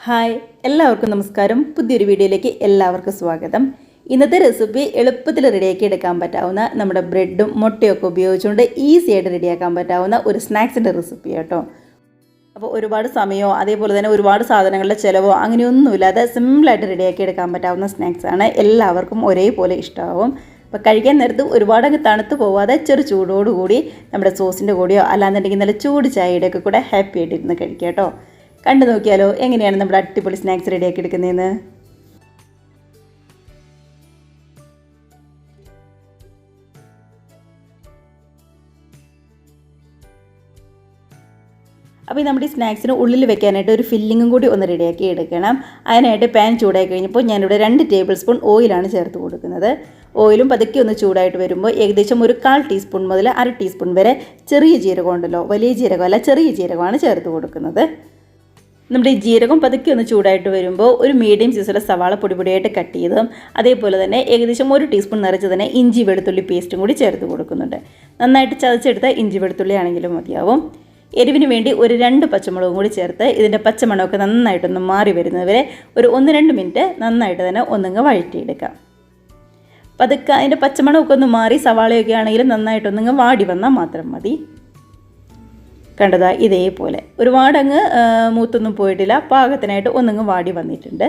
Hi എല്ലാവർക്കും നമസ്കാരം. പുതിയൊരു വീഡിയോയിലേക്ക് എല്ലാവർക്കും സ്വാഗതം. ഇന്നത്തെ റെസിപ്പി എളുപ്പത്തിൽ റെഡിയാക്കി എടുക്കാൻ പറ്റാവുന്ന നമ്മുടെ ബ്രെഡും മുട്ടയൊക്കെ ഉപയോഗിച്ചുകൊണ്ട് ഈസി ആയിട്ട് റെഡിയാക്കാൻ പറ്റാവുന്ന ഒരു സ്നാക്സിൻ്റെ റെസിപ്പി കേട്ടോ. അപ്പോൾ ഒരുപാട് സമയമോ അതേപോലെ തന്നെ ഒരുപാട് സാധനങ്ങളുടെ ചിലവോ അങ്ങനെയൊന്നുമില്ലാതെ സിമ്പിളായിട്ട് റെഡിയാക്കി എടുക്കാൻ പറ്റാവുന്ന സ്നാക്സാണ്. എല്ലാവർക്കും ഒരേപോലെ ഇഷ്ടമാവും. അപ്പോൾ കഴിക്കാൻ നേരത്ത് ഒരുപാട് അങ്ങ് തണുത്ത് പോവാതെ ചെറു ചൂടോടുകൂടി നമ്മുടെ സോസിൻ്റെ കൂടെയോ അല്ലാന്നുണ്ടെങ്കിൽ നല്ല ചൂട് ചായയുടെയൊക്കെ കൂടെ ഹാപ്പി ആയിട്ടിരുന്ന് കഴിക്കാം കേട്ടോ. കണ്ടു നോക്കിയാലോ എങ്ങനെയാണ് നമ്മുടെ അടിപൊളി സ്നാക്സ് റെഡിയാക്കി എടുക്കുന്നതെന്ന്. അപ്പോൾ നമ്മുടെ ഈ സ്നാക്സിന് ഉള്ളിൽ വെക്കാനായിട്ട് ഒരു ഫില്ലിങ്ങും കൂടി ഒന്ന് റെഡിയാക്കി എടുക്കണം. അതിനായിട്ട് പാൻ ചൂടായി കഴിഞ്ഞപ്പോൾ ഞാനിവിടെ 2 ടേബിൾ സ്പൂൺ ഓയിലാണ് ചേർത്ത് കൊടുക്കുന്നത്. ഓയിലും പതുക്കെ ഒന്ന് ചൂടായിട്ട് വരുമ്പോൾ ഏകദേശം ഒരു 1/4 ടീസ്പൂൺ മുതൽ 1/2 ടീസ്പൂൺ വരെ ചെറിയ ജീരകം ഉണ്ടല്ലോ, വലിയ ജീരകമല്ല ചെറിയ ജീരകമാണ് ചേർത്ത് കൊടുക്കുന്നത്. നമ്മുടെ ഈ ജീരകം പതുക്കെ ഒന്ന് ചൂടായിട്ട് വരുമ്പോൾ ഒരു മീഡിയം സൈസിലെ സവാള പൊടിയായിട്ട് കട്ട് ചെയ്തതും അതേപോലെ തന്നെ ഏകദേശം 1 ടീസ്പൂൺ നിറച്ച് തന്നെ ഇഞ്ചി വെളുത്തുള്ളി പേസ്റ്റും കൂടി ചേർത്ത് കൊടുക്കുന്നുണ്ട്. നന്നായിട്ട് ചതച്ചെടുത്ത ഇഞ്ചി വെളുത്തുള്ളി ആണെങ്കിലും മതിയാവും. എരിവിന് വേണ്ടി ഒരു 2 പച്ചമുളകും കൂടി ചേർത്ത് ഇതിൻ്റെ പച്ചമണമൊക്കെ നന്നായിട്ടൊന്ന് മാറി വരുന്നവരെ ഒരു 1-2 മിനിറ്റ് നന്നായിട്ട് തന്നെ ഒന്നങ്ങ് വഴറ്റിയെടുക്കാം. പതുക്കെ അതിൻ്റെ പച്ചമണമൊക്കെ ഒന്ന് മാറി സവാളയൊക്കെ ആണെങ്കിലും നന്നായിട്ടൊന്നങ്ങ് വാടി വന്നാൽ മാത്രം മതി. കണ്ടതാ ഇതേപോലെ ഒരുപാടങ്ങ് മൂത്തൊന്നും പോയിട്ടില്ല, പാകത്തിനായിട്ട് ഒന്നങ്ങ് വാടി വന്നിട്ടുണ്ട്.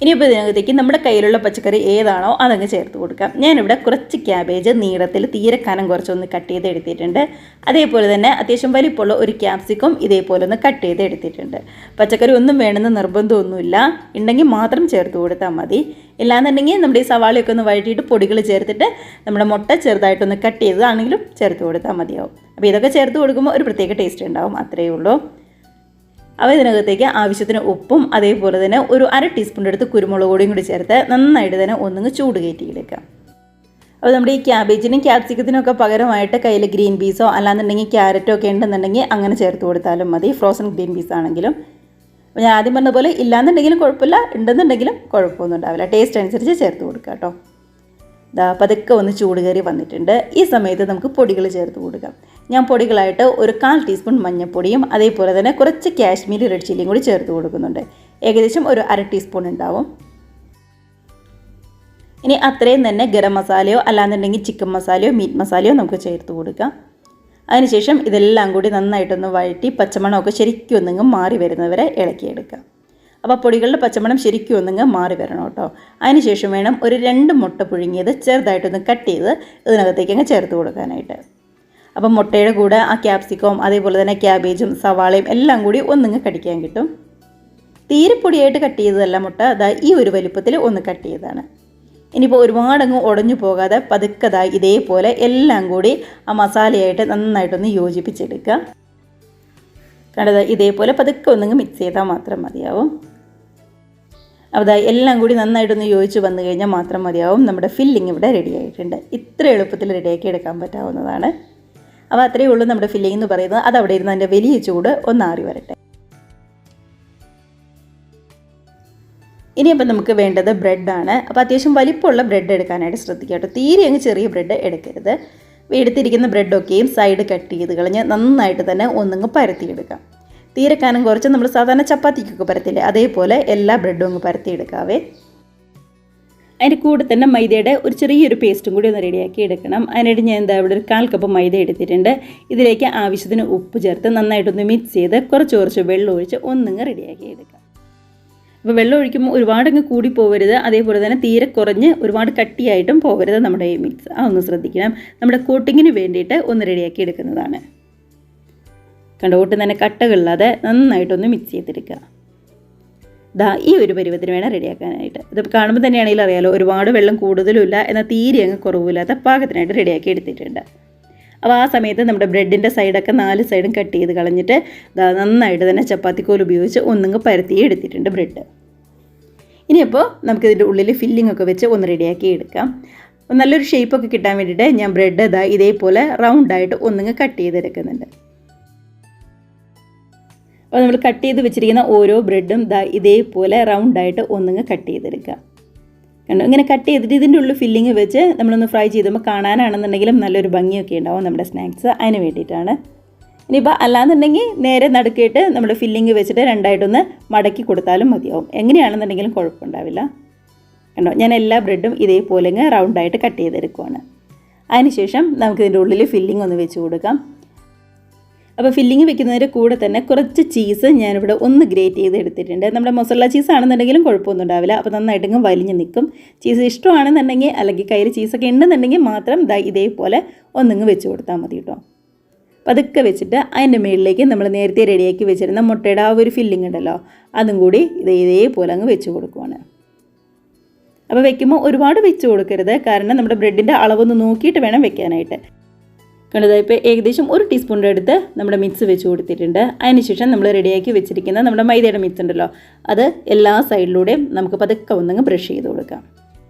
ഇനിയിപ്പോൾ ഇതിനകത്തേക്ക് നമ്മുടെ കയ്യിലുള്ള പച്ചക്കറി ഏതാണോ അതങ്ങ് ചേർത്ത് കൊടുക്കാം. ഞാനിവിടെ കുറച്ച് ക്യാബേജ് നീളത്തിൽ തീരെ കനം കുറച്ചൊന്ന് കട്ട് ചെയ്ത് എടുത്തിട്ടുണ്ട്. അതേപോലെ തന്നെ അത്യാവശ്യം വലിപ്പമുള്ള ഒരു ക്യാപ്സിക്കം ഇതേപോലെ ഒന്ന് കട്ട് ചെയ്ത് എടുത്തിട്ടുണ്ട്. പച്ചക്കറി ഒന്നും വേണമെന്ന് നിർബന്ധമൊന്നുമില്ല, ഉണ്ടെങ്കിൽ മാത്രം ചേർത്ത് കൊടുത്താൽ മതി. ഇല്ലാന്നുണ്ടെങ്കിൽ നമ്മുടെ ഈ സവാളയൊക്കെ ഒന്ന് വഴറ്റിയിട്ട് പൊടികൾ ചേർത്തിട്ട് നമ്മുടെ മുട്ട ചെറുതായിട്ടൊന്ന് കട്ട് ചെയ്തതാണെങ്കിലും ചേർത്ത് കൊടുത്താൽ മതിയാവും. അപ്പോൾ ഇതൊക്കെ ചേർത്ത് കൊടുക്കുമ്പോൾ ഒരു പ്രത്യേക ടേസ്റ്റ് ഉണ്ടാവും, അത്രയേ ഉള്ളൂ. അപ്പോൾ ഇതിനകത്തേക്ക് ആവശ്യത്തിന് ഉപ്പും അതേപോലെ തന്നെ ഒരു 1/2 ടീസ്പൂൺ എടുത്ത് കുരുമുളക് പൊടിയും കൂടി ചേർത്ത് നന്നായിട്ട് തന്നെ ഒന്നങ്ങ് ചൂട് കയറ്റിയെടുക്കാം. അപ്പോൾ നമ്മുടെ ഈ ക്യാബേജിനും ക്യാപ്സിക്കത്തിനും ഒക്കെ പകരമായിട്ട് കയ്യിൽ ഗ്രീൻ പീസോ അല്ലാന്നുണ്ടെങ്കിൽ ക്യാരറ്റോ ഒക്കെ ഉണ്ടെന്നുണ്ടെങ്കിൽ അങ്ങനെ ചേർത്ത് കൊടുത്താലും മതി, ഫ്രോസൺ ഗ്രീൻ പീസ് ആണെങ്കിലും. അപ്പോൾ ഞാൻ ആദ്യം പറഞ്ഞ പോലെ ഇല്ലാന്നുണ്ടെങ്കിലും കുഴപ്പമില്ല, ഉണ്ടെന്നുണ്ടെങ്കിലും കുഴപ്പമൊന്നും ഉണ്ടാവില്ല, ടേസ്റ്റ് അനുസരിച്ച് ചേർത്ത് കൊടുക്കുക കേട്ടോ. പതുക്കെ ഒന്ന് ചൂട് കയറി വന്നിട്ടുണ്ട്. ഈ സമയത്ത് നമുക്ക് പൊടികൾ ചേർത്ത് കൊടുക്കാം. ഞാൻ പൊടികളായിട്ട് ഒരു 1/4 ടീസ്പൂൺ മഞ്ഞൾപ്പൊടിയും അതേപോലെ തന്നെ കുറച്ച് കാശ്മീരി റെഡ് ചില്ലിയും കൂടി ചേർത്ത് കൊടുക്കുന്നുണ്ട്. ഏകദേശം ഒരു 1/2 ടീസ്പൂൺ ഉണ്ടാവും. ഇനി അത്രയും തന്നെ ഗരം മസാലയോ അല്ലാന്നുണ്ടെങ്കിൽ ചിക്കൻ മസാലയോ മീറ്റ് മസാലയോ നമുക്ക് ചേർത്ത് കൊടുക്കാം. അതിനുശേഷം ഇതെല്ലാം കൂടി നന്നായിട്ടൊന്ന് വഴറ്റി പച്ചമണമൊക്കെ ശരിക്കും ഒന്നങ്ങ് മാറി വരുന്നവരെ ഇളക്കിയെടുക്കാം. അപ്പോൾ പൊടികളുടെ പച്ചമണം ശരിക്കും ഒന്നങ്ങ് മാറി വരണം കേട്ടോ. അതിനുശേഷം വേണം ഒരു 2 മുട്ട പുഴുങ്ങിയത് ചെറുതായിട്ടൊന്ന് കട്ട് ചെയ്ത് ഇതിനകത്തേക്ക് അങ്ങ് ചേർത്ത് കൊടുക്കാനായിട്ട്. അപ്പം മുട്ടയുടെ കൂടെ ആ ക്യാപ്സിക്കവും അതേപോലെ തന്നെ ക്യാബേജും സവാളയും എല്ലാം കൂടി ഒന്നങ്ങ് കടിക്കാൻ കിട്ടും. തീരെ പൊടിയായിട്ട് കട്ട് ചെയ്തതല്ല മുട്ട, ഈ ഒരു വലിപ്പത്തിൽ ഒന്ന് കട്ട് ചെയ്തതാണ്. ഇനിയിപ്പോൾ ഒരുപാടങ്ങ് ഉടഞ്ഞു പോകാതെ പതുക്കെ ഇതേപോലെ എല്ലാം കൂടി ആ മസാലയായിട്ട് നന്നായിട്ടൊന്ന് യോജിപ്പിച്ചെടുക്കുക. കണ്ടത് ഇതേപോലെ പതുക്കെ ഒന്നങ്ങ് മിക്സ് ചെയ്താൽ മാത്രം മതിയാവും. അപ്പോൾ എല്ലാം കൂടി നന്നായിട്ടൊന്ന് യോജിച്ച് വന്നു കഴിഞ്ഞാൽ മാത്രം മതിയാവും. നമ്മുടെ ഫില്ലിങ് ഇവിടെ റെഡി ആയിട്ടുണ്ട്. ഇത്ര എളുപ്പത്തിൽ റെഡിയാക്കി എടുക്കാൻ പറ്റാവുന്നതാണ്. അപ്പോൾ അത്രയേ ഉള്ളൂ നമ്മുടെ ഫില്ലിംഗ് എന്ന് പറയുന്നത്. അത് അവിടെ ഇരുന്ന് അതിൻ്റെ വലിയ ചൂട് ഒന്ന് ആറി വരട്ടെ. ഇനിയിപ്പോൾ നമുക്ക് വേണ്ടത് ബ്രെഡാണ്. അപ്പോൾ അത്യാവശ്യം വലിപ്പമുള്ള ബ്രെഡ് എടുക്കാനായിട്ട് ശ്രദ്ധിക്കുക കേട്ടോ. തീരെ അങ്ങ് ചെറിയ ബ്രെഡ് എടുക്കരുത്. എടുത്തിരിക്കുന്ന ബ്രെഡൊക്കെയും സൈഡ് കട്ട് ചെയ്ത് കളഞ്ഞ് നന്നായിട്ട് തന്നെ ഒന്നങ്ങ് പരത്തിയെടുക്കാം. തീരെ കനം കുറച്ച് നമ്മൾ സാധാരണ ചപ്പാത്തിക്കൊക്കെ പരത്തില്ലേ, അതേപോലെ എല്ലാ ബ്രെഡും അങ്ങ് പരത്തിയെടുക്കാവേ. അതിൻ്റെ കൂടെ തന്നെ മൈദയുടെ ഒരു ചെറിയൊരു പേസ്റ്റും കൂടി ഒന്ന് റെഡിയാക്കി എടുക്കണം. അതിനായിട്ട് ഞാൻ ഇവിടെ ഒരു 1/4 കപ്പ് മൈദ എടുത്തിട്ടുണ്ട്. ഇതിലേക്ക് ആവശ്യത്തിന് ഉപ്പ് ചേർത്ത് നന്നായിട്ടൊന്ന് മിക്സ് ചെയ്ത് കുറച്ച് വെള്ളം ഒഴിച്ച് ഒന്നങ്ങ് റെഡിയാക്കി എടുക്കാം. അപ്പോൾ വെള്ളം ഒഴിക്കുമ്പോൾ ഒരുപാടങ്ങ് കൂടി പോകരുത്, അതേപോലെ തന്നെ തീരെ കുറഞ്ഞ് ഒരുപാട് കട്ടിയായിട്ടും പോകരുത് നമ്മുടെ ഈ മിക്സ്. അതൊന്ന് ശ്രദ്ധിക്കണം. നമ്മുടെ കോട്ടിങ്ങിന് വേണ്ടിയിട്ട് ഒന്ന് റെഡിയാക്കി എടുക്കുന്നതാണ്. കണ്ടോ, ഒട്ടും തന്നെ കട്ടകളില്ലാതെ നന്നായിട്ടൊന്ന് മിക്സ് ചെയ്തെടുക്കുക. ഈ ഒരു പരുവത്തിന് വേണം റെഡിയാക്കാനായിട്ട്. ഇത് കാണുമ്പോൾ തന്നെയാണെങ്കിൽ അറിയാലോ, ഒരുപാട് വെള്ളം കൂടുതലുമില്ല എന്നാൽ തീരെ അങ്ങ് കുറവില്ലാത്ത പാകത്തിനായിട്ട് റെഡിയാക്കി എടുത്തിട്ടുണ്ട്. അപ്പോൾ ആ സമയത്ത് നമ്മുടെ ബ്രെഡിൻ്റെ സൈഡൊക്കെ 4 സൈഡും കട്ട് ചെയ്ത് കളഞ്ഞിട്ട് നന്നായിട്ട് തന്നെ ചപ്പാത്തിക്കോൽ ഉപയോഗിച്ച് ഒന്നങ്ങ് പരത്തി എടുത്തിട്ടുണ്ട് ബ്രെഡ്. ഇനിയിപ്പോൾ നമുക്കിതിൻ്റെ ഉള്ളിൽ ഫില്ലിംഗ് ഒക്കെ വെച്ച് ഒന്ന് റെഡിയാക്കി എടുക്കാം. നല്ലൊരു ഷേപ്പൊക്കെ കിട്ടാൻ വേണ്ടിയിട്ട് ഞാൻ ബ്രെഡ് ഇതേപോലെ റൗണ്ടായിട്ട് ഒന്നങ്ങ് കട്ട് ചെയ്തെടുക്കുന്നുണ്ട്. അപ്പോൾ നമ്മൾ കട്ട് ചെയ്ത് വെച്ചിരിക്കുന്ന ഓരോ ബ്രെഡും ഇതേപോലെ റൗണ്ടായിട്ട് ഒന്നങ്ങ് കട്ട് ചെയ്തെടുക്കുക. കണ്ടോ, ഇങ്ങനെ കട്ട് ചെയ്തിട്ട് ഇതിൻ്റെ ഉള്ളിൽ ഫില്ലിങ് വെച്ച് നമ്മളൊന്ന് ഫ്രൈ ചെയ്തുമ്പോൾ കാണാനാണെന്നുണ്ടെങ്കിലും നല്ലൊരു ഭംഗിയൊക്കെ ഉണ്ടാവും നമ്മുടെ സ്നാക്സ്. അതിന് വേണ്ടിയിട്ടാണ്. ഇനിയിപ്പോൾ അല്ലാന്നുണ്ടെങ്കിൽ നേരെ നടുക്കിയിട്ട് നമ്മുടെ ഫില്ലിങ് വെച്ചിട്ട് രണ്ടായിട്ടൊന്ന് മടക്കി കൊടുത്താലും മതിയാവും. എങ്ങനെയാണെന്നുണ്ടെങ്കിലും കുഴപ്പമുണ്ടാവില്ല. കണ്ടോ, ഞാൻ എല്ലാ ബ്രെഡും ഇതേപോലെ റൗണ്ടായിട്ട് കട്ട് ചെയ്തെടുക്കുവാണ്. അതിനുശേഷം നമുക്കിതിൻ്റെ ഉള്ളിൽ ഫില്ലിംഗ് ഒന്ന് വെച്ച് കൊടുക്കാം. അപ്പോൾ ഫില്ലിംഗ് വെക്കുന്നതിൻ്റെ കൂടെ തന്നെ കുറച്ച് ചീസ് ഞാനിവിടെ ഒന്ന് ഗ്രേറ്റ് ചെയ്ത് എടുത്തിട്ടുണ്ട്. നമ്മുടെ മൊസറല്ല ചീസ് ആണെന്നുണ്ടെങ്കിലും കുഴപ്പമൊന്നും ഉണ്ടാവില്ല. അപ്പോൾ നന്നായിട്ടങ്ങ് വലിഞ്ഞ് നിൽക്കും. ചീസ് ഇഷ്ടമാണെന്നുണ്ടെങ്കിൽ അല്ലെങ്കിൽ കയ്യിൽ ചീസൊക്കെ ഉണ്ടെന്നുണ്ടെങ്കിൽ മാത്രം ഇതേപോലെ ഒന്നിങ്ങ് വെച്ച് കൊടുത്താൽ മതി കേട്ടോ. പതുക്കെ വെച്ചിട്ട് അതിൻ്റെ മുകളിലേക്ക് നമ്മൾ നേരത്തെ റെഡിയാക്കി വെച്ചിരുന്ന മുട്ടയുടെ ആ ഒരു ഫില്ലിംഗ് ഉണ്ടല്ലോ, അതും കൂടി ഇതേപോലെ അങ്ങ് വെച്ച് കൊടുക്കുവാണ്. അപ്പോൾ വെക്കുമ്പോൾ ഒരുപാട് വെച്ച് കൊടുക്കരുത്, കാരണം നമ്മുടെ ബ്രെഡിൻ്റെ അളവൊന്ന് നോക്കിയിട്ട് വേണം വെക്കാനായിട്ട്. കണ്ടത് ഇപ്പോൾ ഏകദേശം 1 ടീസ്പൂണിൻ്റെ അടുത്ത് നമ്മുടെ മിക്സ് വെച്ച് കൊടുത്തിട്ടുണ്ട്. അതിനുശേഷം നമ്മൾ റെഡിയാക്കി വെച്ചിരിക്കുന്ന നമ്മുടെ മൈദയുടെ മിക്സ് ഉണ്ടല്ലോ, അത് എല്ലാ സൈഡിലൂടെയും നമുക്ക് പതുക്കെ ഒന്നങ്ങ് ബ്രഷ് ചെയ്ത് കൊടുക്കാം.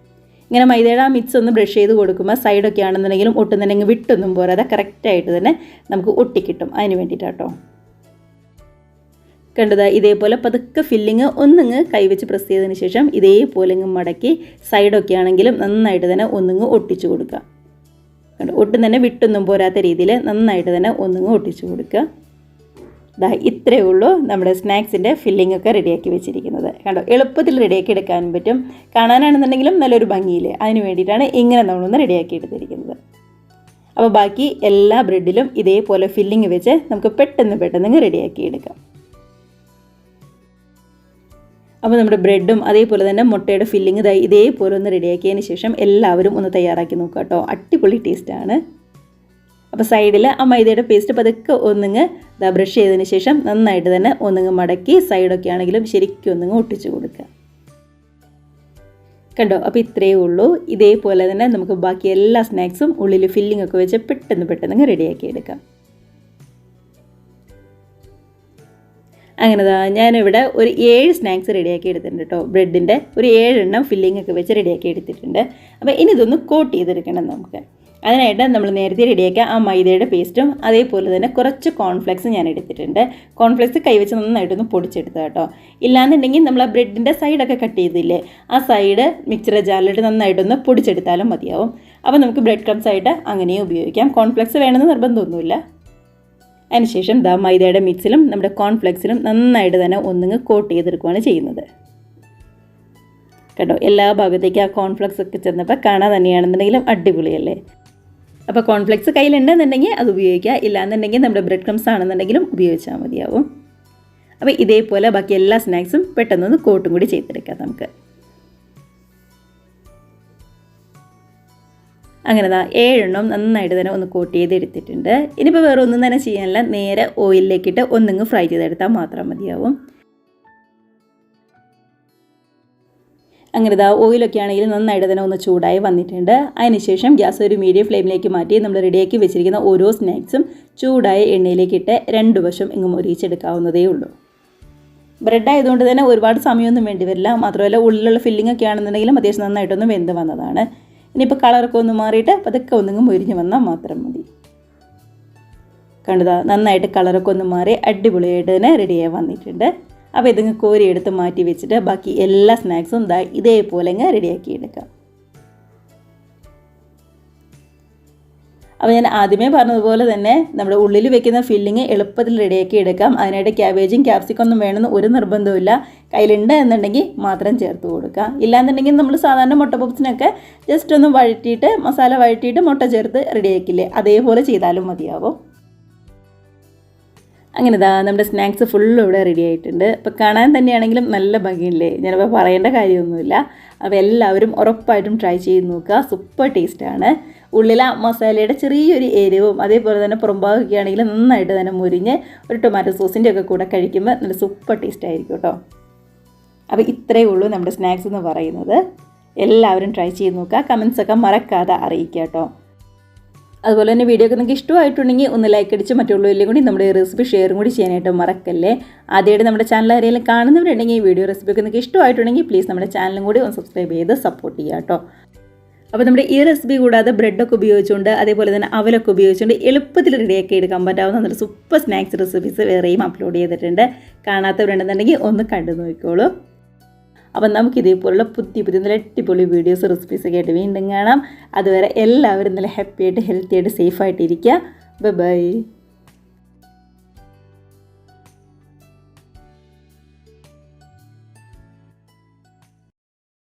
ഇങ്ങനെ മൈദയുടെ ആ മിക്സ് ഒന്ന് ബ്രഷ് ചെയ്ത് കൊടുക്കുമ്പോൾ സൈഡൊക്കെ ആണെന്നുണ്ടെങ്കിലും ഒട്ടുന്നുണ്ടെങ്കിൽ വിട്ടൊന്നും പോരാതെ കറക്റ്റായിട്ട് തന്നെ നമുക്ക് ഒട്ടിക്കിട്ടും. അതിന് വേണ്ടിയിട്ടാട്ടോ. കണ്ടത് ഇതേപോലെ പതുക്കെ ഫില്ലിങ് ഒന്നിങ്ങ് കൈവച്ച് പ്രസ് ചെയ്തതിന് ശേഷം ഇതേപോലെ ഇങ്ങ് മടക്കി സൈഡൊക്കെ ആണെങ്കിലും നന്നായിട്ട് തന്നെ ഒന്നിങ്ങ് ഒട്ടിച്ചു കൊടുക്കുക. കണ്ടോ, ഒട്ടും തന്നെ വിട്ടൊന്നും പോരാത്ത രീതിയിൽ നന്നായിട്ട് തന്നെ ഒന്നിങ്ങ് ഒട്ടിച്ചു കൊടുക്കുക. ഇത്രയേ ഉള്ളൂ നമ്മുടെ സ്നാക്സിൻ്റെ ഫില്ലിംഗ് ഒക്കെ റെഡിയാക്കി വെച്ചിരിക്കുന്നത്. കണ്ടോ, എളുപ്പത്തിൽ റെഡിയാക്കി എടുക്കാനും പറ്റും. കാണാനാണെന്നുണ്ടെങ്കിലും നല്ലൊരു ഭംഗിയില്ലേ, അതിന് വേണ്ടിയിട്ടാണ് ഇങ്ങനെ നമ്മളൊന്ന് റെഡിയാക്കി എടുത്തിരിക്കുന്നത്. അപ്പോൾ ബാക്കി എല്ലാ ബ്രെഡിലും ഇതേപോലെ ഫില്ലിംഗ് വെച്ച് നമുക്ക് പെട്ടെന്ന് റെഡിയാക്കി എടുക്കാം. അപ്പോൾ നമ്മുടെ ബ്രെഡും അതേപോലെ തന്നെ മുട്ടയുടെ ഫില്ലിങ് ഇതേപോലെ ഒന്ന് റെഡിയാക്കിയതിന് ശേഷം എല്ലാവരും ഒന്ന് തയ്യാറാക്കി നോക്കുക കേട്ടോ. അടിപൊളി ടേസ്റ്റാണ്. അപ്പോൾ സൈഡിൽ ആ മൈദയുടെ പേസ്റ്റ് പതുക്കെ ഒന്നിങ്ങ് ബ്രഷ് ചെയ്തതിന് ശേഷം നന്നായിട്ട് തന്നെ ഒന്നിങ്ങ് മടക്കി സൈഡൊക്കെ ആണെങ്കിലും ശരിക്കും ഒന്നിങ്ങ് ഒട്ടിച്ചു കൊടുക്കുക. കണ്ടോ, അപ്പോൾ ഇത്രയേ ഉള്ളൂ. ഇതേപോലെ തന്നെ നമുക്ക് ബാക്കി എല്ലാ സ്നാക്സും ഉള്ളിൽ ഫില്ലിംഗ് ഒക്കെ വെച്ച് പെട്ടെന്ന് റെഡിയാക്കി എടുക്കാം. അങ്ങനെ ഞാനിവിടെ ഒരു 7 സ്നാക്സ് റെഡിയാക്കി എടുത്തിട്ടുണ്ട് കേട്ടോ. ബ്രെഡിൻ്റെ ഒരു 7 എണ്ണം ഫില്ലിംഗ് ഒക്കെ വെച്ച് റെഡിയാക്കി എടുത്തിട്ടുണ്ട്. അപ്പോൾ ഇനി ഇതൊന്ന് കോട്ട് ചെയ്തെടുക്കണം നമുക്ക്. അതിനായിട്ട് നമ്മൾ നേരത്തെ റെഡിയാക്കിയ ആ മൈദയുടെ പേസ്റ്റും അതേപോലെ തന്നെ കുറച്ച് കോൺഫ്ലെക്സ് ഞാൻ എടുത്തിട്ടുണ്ട്. കോൺഫ്ലെക്സ് കൈവച്ച് നന്നായിട്ടൊന്ന് പൊടിച്ചെടുക്കുക കേട്ടോ. ഇല്ലാന്നുണ്ടെങ്കിൽ നമ്മൾ ആ ബ്രെഡിൻ്റെ സൈഡൊക്കെ കട്ട് ചെയ്തില്ലേ, ആ സൈഡ് മിക്സർ ജാറിലിട്ട് നന്നായിട്ടൊന്ന് പൊടിച്ചെടുത്താലും മതിയാവും. അപ്പോൾ നമുക്ക് ബ്രെഡ് ക്രംസ് ആയിട്ട് അങ്ങനെയും ഉപയോഗിക്കാം. കോൺഫ്ലെക്സ് വേണമെന്ന് നിർബന്ധമൊന്നുമില്ല. അതിനുശേഷം മൈദയുടെ മിക്സിലും നമ്മുടെ കോൺഫ്ലെക്സിലും നന്നായിട്ട് തന്നെ ഒന്നിങ്ങ് കോട്ട് ചെയ്തെടുക്കുകയാണ് ചെയ്യുന്നത്. കേട്ടോ, എല്ലാ ഭാഗത്തേക്കും ആ കോൺഫ്ലെക്സ് ഒക്കെ ചെന്നപ്പോൾ കാണാൻ തന്നെയാണെന്നുണ്ടെങ്കിലും അടിപൊളിയല്ലേ. അപ്പോൾ കോൺഫ്ലെക്സ് കയ്യിലുണ്ടെന്നുണ്ടെങ്കിൽ അത് ഉപയോഗിക്കുക, ഇല്ലാന്നുണ്ടെങ്കിൽ നമ്മുടെ ബ്രെഡ് ക്രംസ് ആണെന്നുണ്ടെങ്കിലും ഉപയോഗിച്ചാൽ മതിയാവും. അപ്പോൾ ഇതേപോലെ ബാക്കി എല്ലാ സ്നാക്സും പെട്ടെന്നൊന്ന് കോട്ടും കൂടി ചെയ്തെടുക്കാം നമുക്ക്. അങ്ങനെ 7 എണ്ണം നന്നായിട്ട് തന്നെ ഒന്ന് കോട്ട് ചെയ്തെടുത്തിട്ടുണ്ട്. ഇനിയിപ്പോൾ വേറെ ഒന്നും തന്നെ ചെയ്യാനില്ല, നേരെ ഓയിലിലേക്കിട്ട് ഒന്നിങ്ങ് ഫ്രൈ ചെയ്തെടുത്താൽ മാത്രം മതിയാവും. അങ്ങനെ ഓയിലൊക്കെ ആണെങ്കിലും നന്നായിട്ട് തന്നെ ഒന്ന് ചൂടായി വന്നിട്ടുണ്ട്. അതിനുശേഷം ഗ്യാസ് ഒരു മീഡിയം ഫ്ലെയിമിലേക്ക് മാറ്റി നമ്മൾ റെഡിയാക്കി വെച്ചിരിക്കുന്ന ഓരോ സ്നാക്സും ചൂടായ എണ്ണയിലേക്കിട്ട് 2 വശം ഇങ്ങ് മൊരിയിച്ചെടുക്കാവുന്നതേ ഉള്ളൂ. ബ്രെഡ് ആയതുകൊണ്ട് തന്നെ ഒരുപാട് സമയമൊന്നും വേണ്ടി വരില്ല. മാത്രമല്ല ഉള്ളിലുള്ള ഫില്ലിംഗ് ഒക്കെ ആണെന്നുണ്ടെങ്കിലും അത്യാവശ്യം നന്നായിട്ടൊന്ന് വെന്ത് വന്നതാണ്. ഇനിയിപ്പോൾ കളറൊക്കെ ഒന്ന് മാറിയിട്ട് പതുക്കെ ഒന്നിങ്ങ് മൊരിഞ്ഞ് വന്നാൽ മാത്രം മതി. കണ്ടതാ, നന്നായിട്ട് കളറൊക്കെ ഒന്ന് മാറി അടിപൊളിയായിട്ട് തന്നെ റെഡിയായി വന്നിട്ടുണ്ട്. അപ്പോൾ ഇതിങ്ങ് കോരിയെടുത്ത് മാറ്റി വെച്ചിട്ട് ബാക്കി എല്ലാ സ്നാക്സും ഇതേപോലെ അങ്ങ് റെഡിയാക്കി എടുക്കാം. അപ്പോൾ ഞാൻ ആദ്യമേ പറഞ്ഞതുപോലെ തന്നെ നമ്മുടെ ഉള്ളിൽ വെക്കുന്ന ഫില്ലിങ് എളുപ്പത്തിൽ റെഡിയാക്കി എടുക്കാം. അതിനായിട്ട് ക്യാബേജും ക്യാപ്സിക്കൊന്നും വേണമെന്ന് ഒരു നിർബന്ധമില്ല. കയ്യിലുണ്ട് എന്നുണ്ടെങ്കിൽ മാത്രം ചേർത്ത് കൊടുക്കുക. ഇല്ലാന്നുണ്ടെങ്കിൽ നമ്മൾ സാധാരണ മുട്ട പപ്സിനൊക്കെ ജസ്റ്റ് ഒന്ന് വഴറ്റിയിട്ട് മസാല വഴറ്റിയിട്ട് മുട്ട ചേർത്ത് റെഡിയാക്കില്ലേ, അതേപോലെ ചെയ്താലും മതിയാവും. അങ്ങനെ നമ്മുടെ സ്നാക്സ് ഫുള്ളും ഇവിടെ റെഡി ആയിട്ടുണ്ട്. അപ്പോൾ കാണാൻ തന്നെയാണെങ്കിലും നല്ല ഭംഗിയില്ലേ, ഞാനിപ്പോൾ പറയേണ്ട കാര്യമൊന്നുമില്ല. അപ്പോൾ എല്ലാവരും ഉറപ്പായിട്ടും ട്രൈ ചെയ്ത് നോക്കുക. സൂപ്പർ ടേസ്റ്റാണ്. ഉള്ളിലെ മസാലയുടെ ചെറിയൊരു എരിവും അതേപോലെ തന്നെ പുറംഭാഗമൊക്കെ ആണെങ്കിൽ നന്നായിട്ട് തന്നെ മുരിഞ്ഞ് ഒരു ടൊമാറ്റോ സോസിൻ്റെ ഒക്കെ കൂടെ കഴിക്കുമ്പോൾ നല്ല സൂപ്പർ ടേസ്റ്റ് ആയിരിക്കും കേട്ടോ. അപ്പോൾ ഇത്രയേ ഉള്ളൂ നമ്മുടെ സ്നാക്സ് എന്ന് പറയുന്നത്. എല്ലാവരും ട്രൈ ചെയ്ത് നോക്കുക. കമൻസൊക്കെ മറക്കാതെ അറിയിക്കുക കേട്ടോ. അതുപോലെ തന്നെ വീഡിയോ ഒക്കെ നിങ്ങൾക്ക് ഇഷ്ടമായിട്ടുണ്ടെങ്കിൽ ഒന്ന് ലൈക്ക് അടിച്ച് മറ്റുള്ളവരിലും കൂടി നമ്മുടെ റെസിപ്പി ഷെയറും കൂടി ചെയ്യാനായിട്ട് മറക്കല്ലേ. ആദ്യമായിട്ട് നമ്മുടെ ചാനൽ ആരെങ്കിലും കാണുന്നവരുണ്ടെങ്കിൽ ഈ വീഡിയോ റെസിപ്പി ഒക്കെ നിങ്ങൾക്ക് ഇഷ്ടമായിട്ടുണ്ടെങ്കിൽ പ്ലീസ് നമ്മുടെ ചാനലും കൂടി ഒന്ന് സബ്സ്ക്രൈബ് ചെയ്ത് സപ്പോർട്ട് ചെയ്യുക കേട്ടോ. അപ്പോൾ നമ്മുടെ ഈ റെസിപ്പി കൂടാതെ ബ്രെഡൊക്കെ ഉപയോഗിച്ചുകൊണ്ട് അതേപോലെ തന്നെ അവലൊക്കെ ഉപയോഗിച്ചുകൊണ്ട് എളുപ്പത്തിൽ റെഡിയാക്കി എടുക്കാൻ പറ്റാവുന്ന നല്ല സൂപ്പർ സ്നാക്സ് റെസിപ്പീസ് വേറെയും അപ്ലോഡ് ചെയ്തിട്ടുണ്ട്. കാണാത്തവരുണ്ടെന്നുണ്ടെങ്കിൽ ഒന്ന് കണ്ടു നോക്കിക്കോളൂ. അപ്പം നമുക്ക് ഇതേപോലുള്ള പുതിയ നല്ല അടിപൊളി വീഡിയോസ് റെസിപ്പീസൊക്കെ ആയിട്ട് വീണ്ടും കാണാം. അതുവരെ എല്ലാവരും നല്ല ഹാപ്പി ആയിട്ട് ഹെൽത്തി ആയിട്ട് സേഫായിട്ടിരിക്കുക. ബൈ.